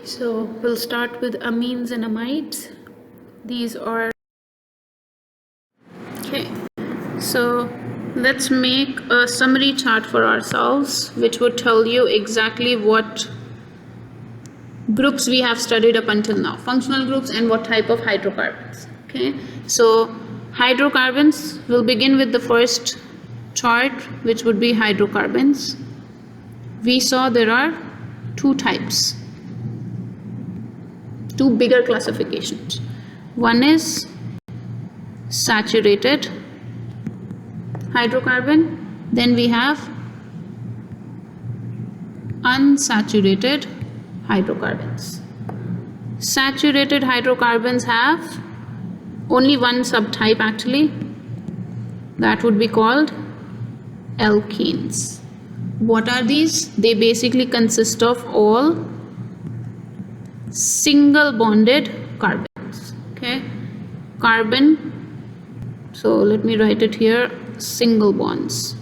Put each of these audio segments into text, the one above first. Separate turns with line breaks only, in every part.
So we'll start with amines and amides. These are okay. So let's make a summary chart for ourselves, which would tell you exactly what groups we have studied up until now, functional groups, and what type of hydrocarbons. Okay, so hydrocarbons, will begin with the first chart, which would be hydrocarbons. We saw there are two types, two bigger classifications. One is saturated hydrocarbon, then we have unsaturated hydrocarbons. Saturated hydrocarbons have only one subtype actually, that would be called alkenes. What are these? They basically consist of all single bonded carbons. Okay, carbon, so let me write it here, single bonds.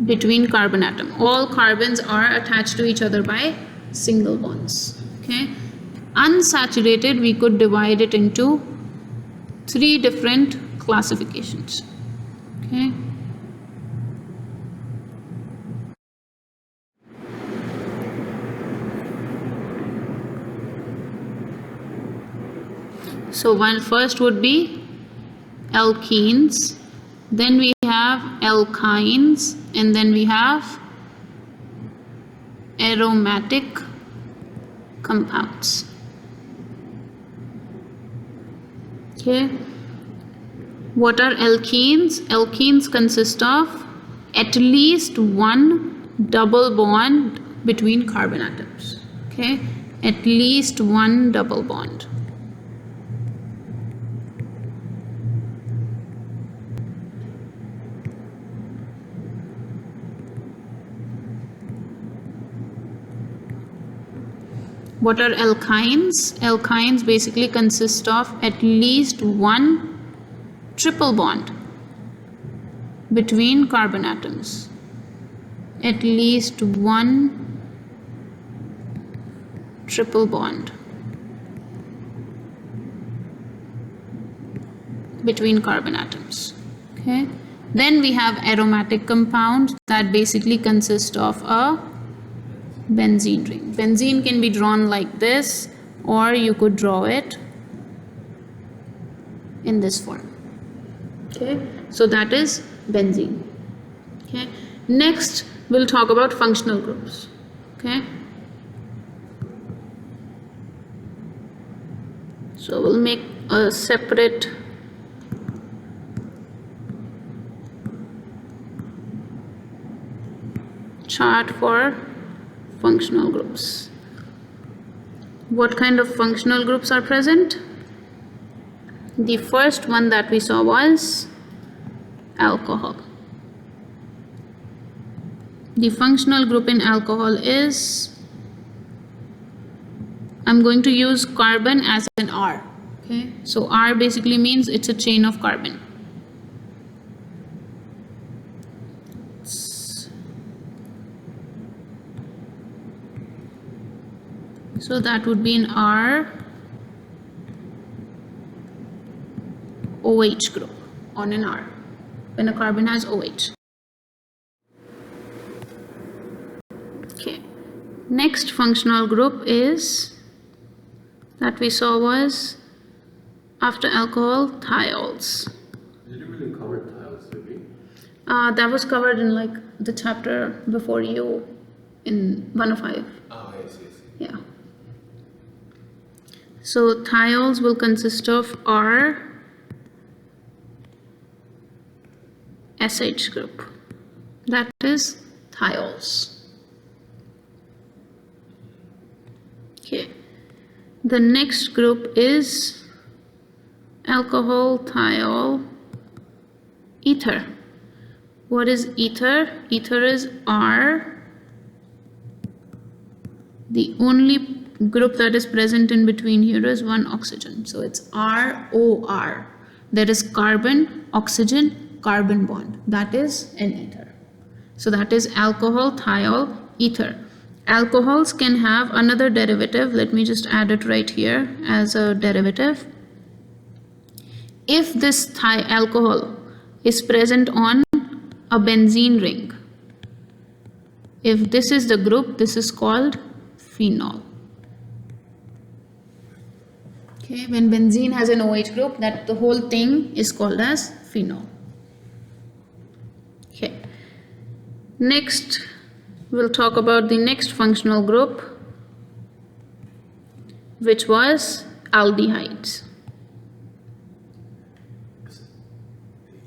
Between carbon atom, all carbons are attached to each other by single bonds. Okay, unsaturated, we could divide it into three different classifications. Okay, so first would be alkenes, then we have alkynes, and then we have aromatic compounds. Okay, what are alkenes? Alkenes consist of at least one double bond between carbon atoms. Okay, at least one double bond. What are alkynes? Alkynes basically consist of at least one triple bond between carbon atoms. At least one triple bond between carbon atoms. Okay. Then we have aromatic compounds that basically consist of a benzene ring. Benzene can be drawn like this, or you could draw it in this form. Okay, so that is benzene. Okay, next we'll talk about functional groups. Okay, so we'll make a separate chart for functional groups. What kind of functional groups are present? The first one that we saw was alcohol. The functional group in alcohol is, I'm going to use carbon as an R. Okay, so R basically means it's a chain of carbon. So that would be an R OH group on an R when a carbon has OH. Okay, next functional group is that we saw was after alcohol, thiols.
Did you really cover thiols, did we?
That was covered in like the chapter before you in 105.
Oh, yes.
Yeah. So thiols will consist of R SH group. That is thiols. Okay. The next group is alcohol, thiol, ether. What is ether? Ether is R. The only group that is present in between here is one oxygen, so it's ROR. There is carbon, oxygen, carbon bond. That is an ether. So that is alcohol, thiol, ether. Alcohols can have another derivative. Let me just add it right here as a derivative. If this alcohol is present on a benzene ring, if this is the group, this is called phenol. Okay, when benzene has an OH group, that the whole thing is called as phenol. Okay. Next, we'll talk about the next functional group, which was aldehydes.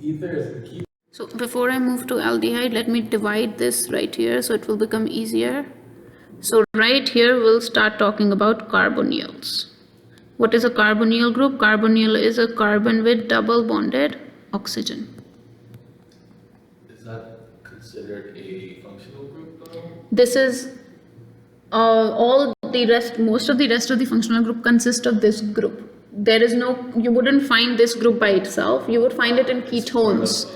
Ether is the key.
So before I move to aldehyde, let me divide this right here so it will become easier. So right here, we'll start talking about carbonyls. What is a carbonyl group? Carbonyl is a carbon with double bonded oxygen.
Is that considered a functional group though?
This is all the rest, most of the rest of the functional group consist of this group. There is no, you wouldn't find this group by itself. You would find it in ketones.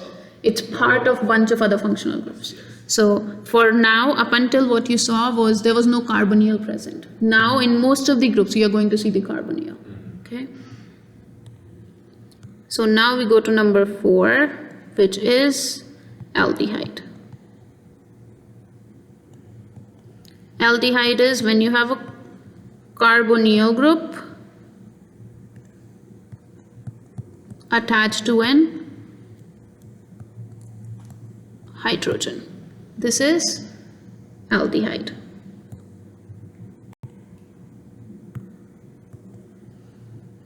It's part of bunch of other functional groups. So for now, up until what you saw was there was no carbonyl present. Now in most of the groups, you are going to see the carbonyl. Okay. So now we go to number 4, which is aldehyde. Aldehyde is when you have a carbonyl group attached to an hydrogen. This is aldehyde.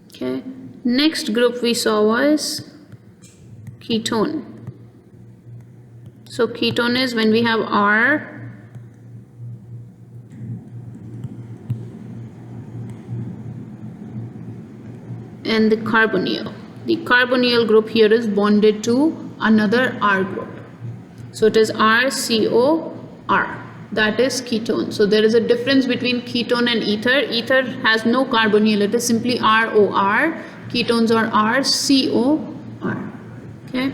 Okay. Next group we saw was ketone. So ketone is when we have R and the carbonyl. The carbonyl group here is bonded to another R group. So it is RCOR. That is ketone. So there is a difference between ketone and ether. Ether has no carbonyl. It is simply ROR. Ketones are RCOR. Okay.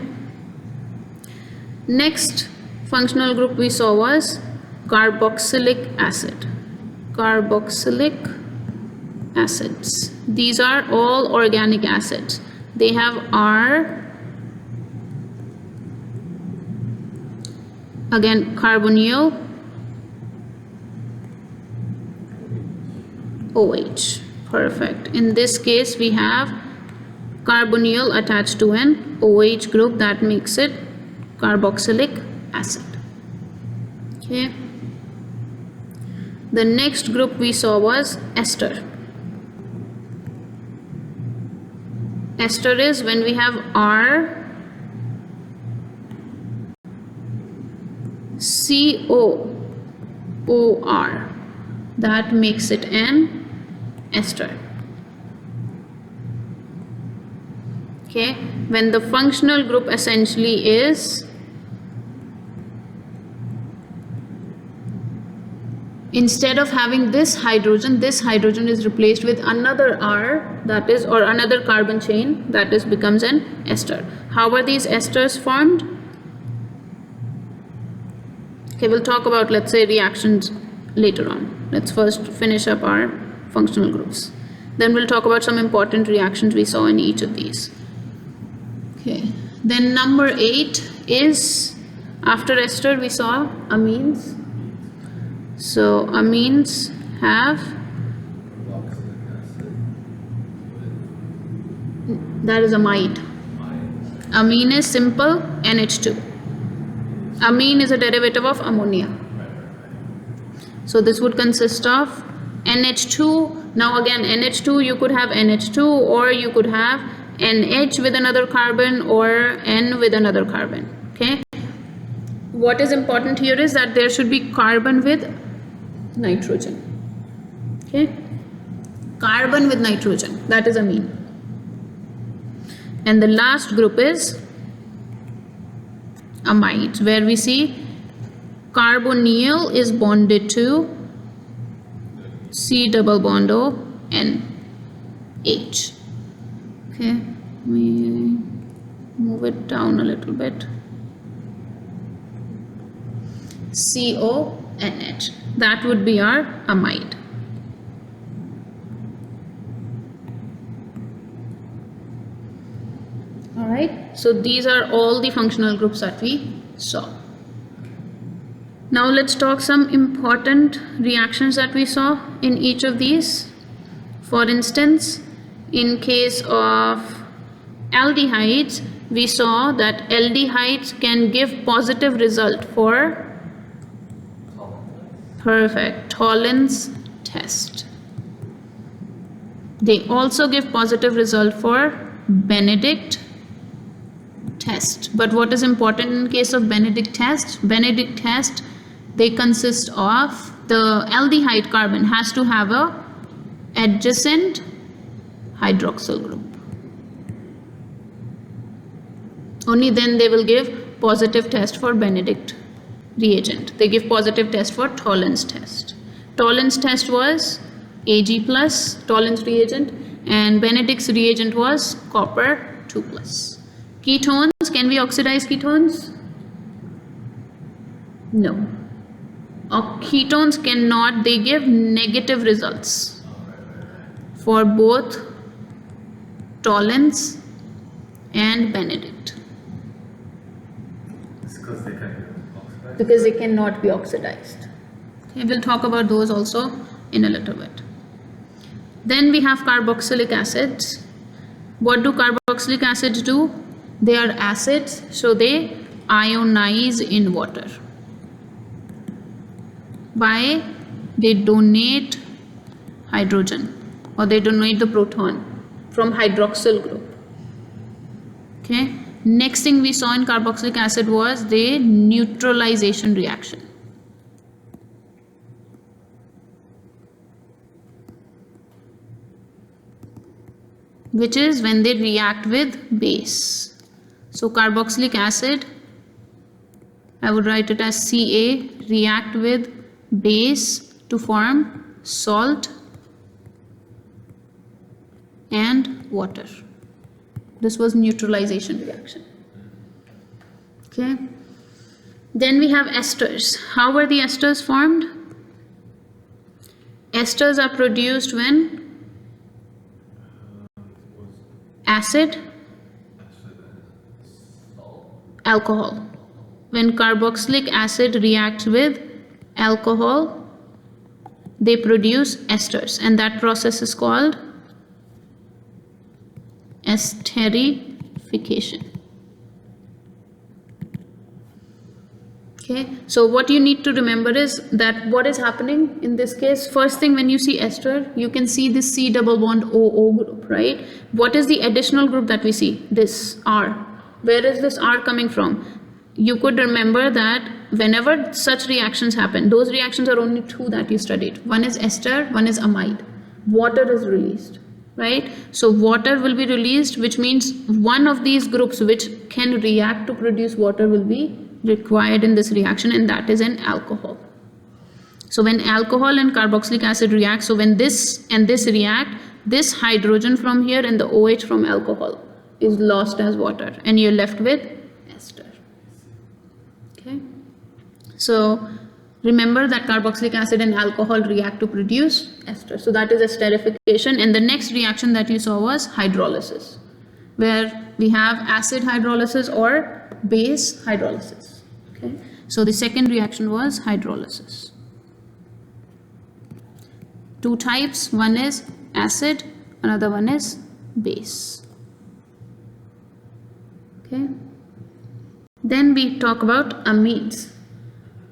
Next functional group we saw was carboxylic acid. Carboxylic acids. These are all organic acids. They have R, again carbonyl, OH. Perfect. In this case we have carbonyl attached to an OH group, that makes it carboxylic acid. Okay. The next group we saw was ester. Ester is when we have R COOR, that makes it an ester. Okay, when the functional group essentially is, instead of having this hydrogen is replaced with another R, that is, or another carbon chain, that is becomes an ester. How are these esters formed? Okay, we'll talk about, let's say, reactions later on. Let's first finish up our functional groups. Then we'll talk about some important reactions we saw in each of these. Okay, then number 8 is, after ester we saw amines. So amines have, that is amide. Amine is simple NH2. Amine is a derivative of ammonia. So this would consist of NH2. Now again, NH2, you could have NH2 or you could have NH with another carbon or N with another carbon. Okay. What is important here is that there should be carbon with nitrogen. Okay. Carbon with nitrogen, that is amine. And the last group is amides, where we see carbonyl is bonded to C double bond O N H. Okay, let me move it down a little bit. CONH. That would be our amide. Alright, so these are all the functional groups that we saw. Now let's talk some important reactions that we saw in each of these. For instance, in case of aldehydes, we saw that aldehydes can give positive result for Tollens test. They also give positive result for Benedict test. But what is important in case of Benedict test? Benedict test, they consist of the aldehyde carbon has to have a adjacent hydroxyl group. Only then they will give positive test for Benedict reagent. They give positive test for Tollens test. Tollens test was Ag plus Tollens reagent, and Benedict's reagent was copper 2 plus. Ketones, can we oxidize ketones? No. Ketones cannot, they give negative results for both Tollens and Benedict. Because they cannot be oxidized. Okay, we'll talk about those also in a little bit. Then we have carboxylic acids. What do carboxylic acids do? They are acids, so they ionize in water. They donate hydrogen, or they donate the proton from hydroxyl group. Okay. Next thing we saw in carboxylic acid was the neutralization reaction. Which is when they react with base. So carboxylic acid, I would write it as Ca, react with base to form salt and water. This was neutralization reaction. Okay. Then we have esters. How were the esters formed? Esters are produced when acid, alcohol. When carboxylic acid reacts with alcohol, they produce esters, and that process is called esterification. Okay, so what you need to remember is that what is happening in this case, first thing when you see ester, you can see this C double bond OO group, right? What is the additional group that we see? This R. Where is this R coming from? You could remember that whenever such reactions happen, those reactions are only two that you studied. One is ester, one is amide. Water is released, right? So water will be released, which means one of these groups which can react to produce water will be required in this reaction, and that is an alcohol. So when alcohol and carboxylic acid react, so when this and this react, this hydrogen from here and the OH from alcohol is lost as water, and you're left with ester. Okay, so remember that carboxylic acid and alcohol react to produce ester. So that is esterification. And the next reaction that you saw was hydrolysis, where we have acid hydrolysis or base hydrolysis. Okay, so the second reaction was hydrolysis. Two types, one is acid, another one is base. Okay. Then we talk about amines.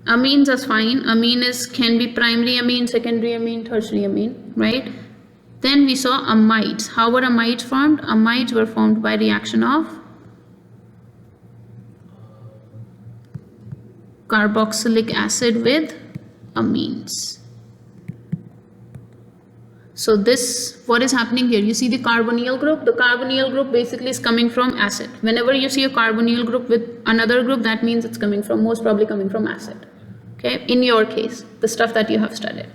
Amines is fine. Amine can be primary amine, secondary amine, tertiary amine, right? Then we saw amides. How were amides formed? Amides were formed by reaction of carboxylic acid with amines. So this, what is happening here? You see the carbonyl group. The carbonyl group basically is coming from acid. Whenever you see a carbonyl group with another group, that means it's coming from, most probably coming from acid. Okay, in your case, the stuff that you have studied.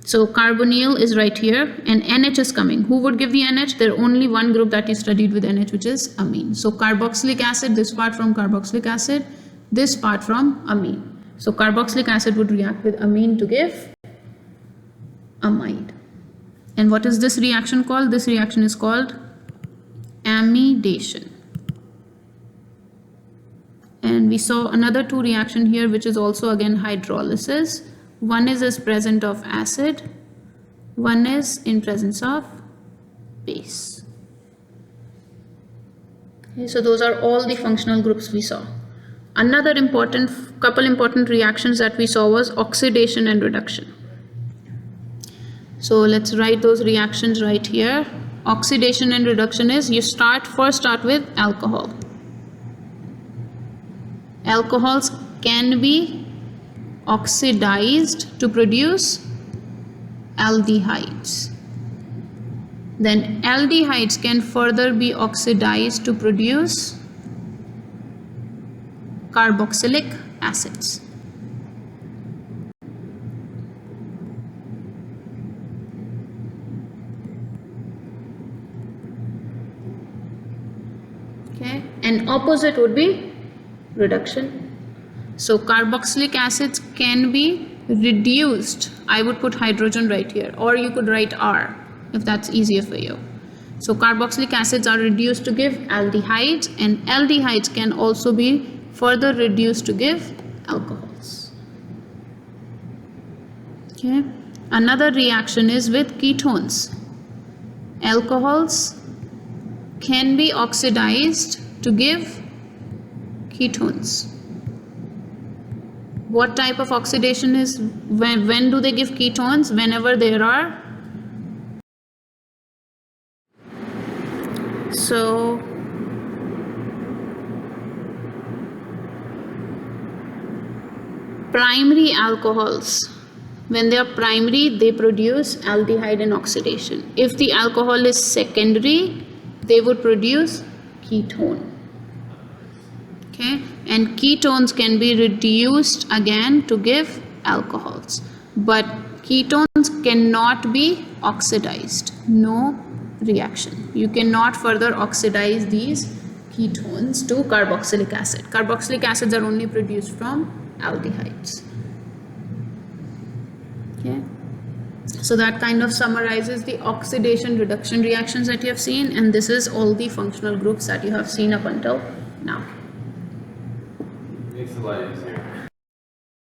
So carbonyl is right here, and NH is coming. Who would give the NH? There only one group that you studied with NH, which is amine. So carboxylic acid, this part from carboxylic acid, this part from amine. So carboxylic acid would react with amine to give amide. And what is this reaction called? This reaction is called amidation. And we saw another two reaction here, which is also again hydrolysis. One is present of acid, one is in presence of base. Okay, so those are all the functional groups we saw. Another couple important reactions that we saw was oxidation and reduction. So let's write those reactions right here. Oxidation and reduction is you first start with alcohol. Alcohols can be oxidized to produce aldehydes. Then aldehydes can further be oxidized to produce carboxylic acids. Okay, and opposite would be reduction. So carboxylic acids can be reduced. I would put hydrogen right here, or you could write R if that's easier for you. So carboxylic acids are reduced to give aldehydes, and aldehydes can also be further reduced to give alcohols. Okay. Another reaction is with ketones. Alcohols can be oxidized to give ketones. What type of oxidation is when do they give ketones? Whenever there are primary alcohols. When they are primary, they produce aldehyde and oxidation. If the alcohol is secondary, they would produce ketone. Okay, and ketones can be reduced again to give alcohols, but ketones cannot be oxidized. No reaction. You cannot further oxidize these ketones to carboxylic acid. Carboxylic acids are only produced from aldehydes. Okay, so that kind of summarizes the oxidation reduction reactions that you have seen, and this is all the functional groups that you have seen up until now.
Makes it a lot easier.